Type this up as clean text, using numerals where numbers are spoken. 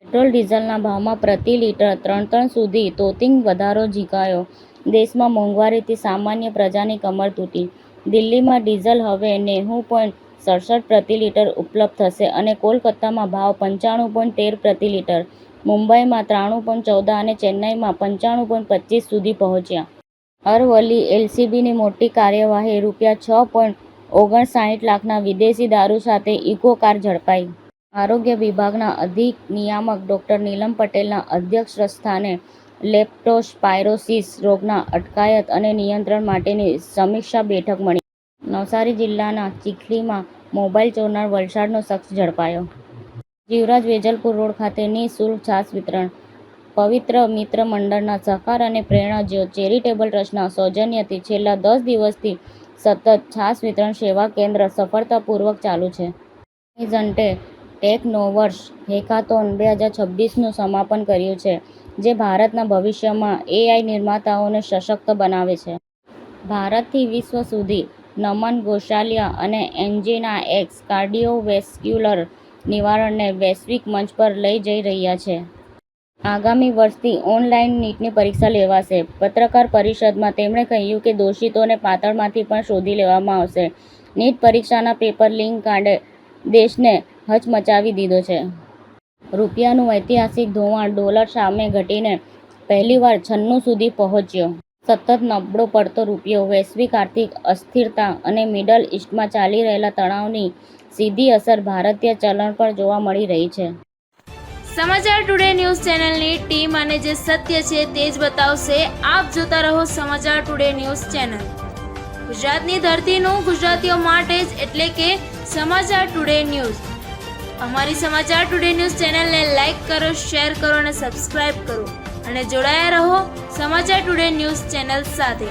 Petrol ડીઝલના ભાવમાં પ્રતિ લિટર 3 સુધી તોતિંગ વધારો ઝીંકાયો. દેશમાં મોંઘવારીથી સામાન્ય પ્રજાની કમર તૂટી. દિલ્હીમાં ડીઝલ હવે 90.67 પ્રતિ લિટર ઉપલબ્ધ થશે અને કોલકાતામાં ભાવ 95.13 પ્રતિ લિટર, મુંબઈમાં 93.14 અને ચેન્નઈમાં 95.25 સુધી પહોંચ્યા. અરવલ્લી એલસીબીની મોટી કાર્યવાહી, ₹6.59 લાખના વિદેશી દારૂ સાથે ઇકો કાર ઝડપાઈ. આરોગ્ય વિભાગના અધિક નિયામક ડોક્ટર નીલમ પટેલના અધ્યક્ષસ્થાને લેપ્ટોસ્પાયરોસિસ રોગના અટકાયત અને નિયંત્રણ માટેની સમીક્ષા બેઠક મળી. નવસારી જિલ્લાના ચીખલીમાં મોબાઈલ ચોરનાર વલસાડનો શખ્સ ઝડપાયો. જીવરાજ વેજલપુર રોડ ખાતે નિઃશુલ્ક છાશ વિતરણ. પવિત્ર મિત્ર મંડળના સહકાર અને પ્રેરણા જ્યોત ચેરિટેબલ ટ્રસ્ટના સૌજન્યથી છેલ્લા 10 દિવસથી સતત છાશ વિતરણ સેવા કેન્દ્ર સફળતાપૂર્વક ચાલુ છે. એમેઝોને ટેકનોવર્સ હેકાથોન 2026નું સમાપન કર્યું છે, જે ભારતના ભવિષ્યમાં એઆઈ નિર્માતાઓને સશક્ત બનાવે છે. ભારતથી વિશ્વ સુધી નમન ગોસાલિયા અને એન્જિના એક્સ કાર્ડિયોવેસ્ક્યુલર નિવારણને વૈશ્વિક મંચ પર લઈ જઈ રહ્યા છે. આગામી વર્ષથી ઓનલાઈન નીટની પરીક્ષા લેવાશે. પત્રકાર પરિષદમાં તેમણે કહ્યું કે દોષિતોને પાતાળમાંથી પણ શોધી લેવામાં આવશે. નીટ પરીક્ષાના પેપર લીક કાંડે દેશને હચમચાવી દીધો છે. રૂપિયાનું ઐતિહાસિક ધોવાણ ડોલર સામે ઘટીને પહેલીવાર 96 સુધી પહોંચ્યો. સતત નબળો પડતો રૂપિયો, વૈશ્વિક આર્થિક અસ્થિરતા અને મિડલ ઈસ્ટમાં ચાલી રહેલા તણાવની સીધી અસર ભારતીય ચલણ પર જોવા મળી રહી છે. સમાચાર ટુડે ન્યૂઝ ચેનલની ટીમ અને જે સત્ય છે તે જ બતાવશે. આપ જોતા રહો સમાચાર ટુડે ન્યૂઝ ચેનલ. ગુજરાતની ધરતીનું ગુજરાતીઓ માટે જ, એટલે કે સમાચાર ટુડે ન્યૂઝ. અમારી સમાચાર ટુડે ન્યૂઝ ચેનલને લાઇક કરો, શેર કરો અને સબસ્ક્રાઇબ કરો અને જોડાયા રહો સમાચાર ટુડે ન્યૂઝ ચેનલ સાથે.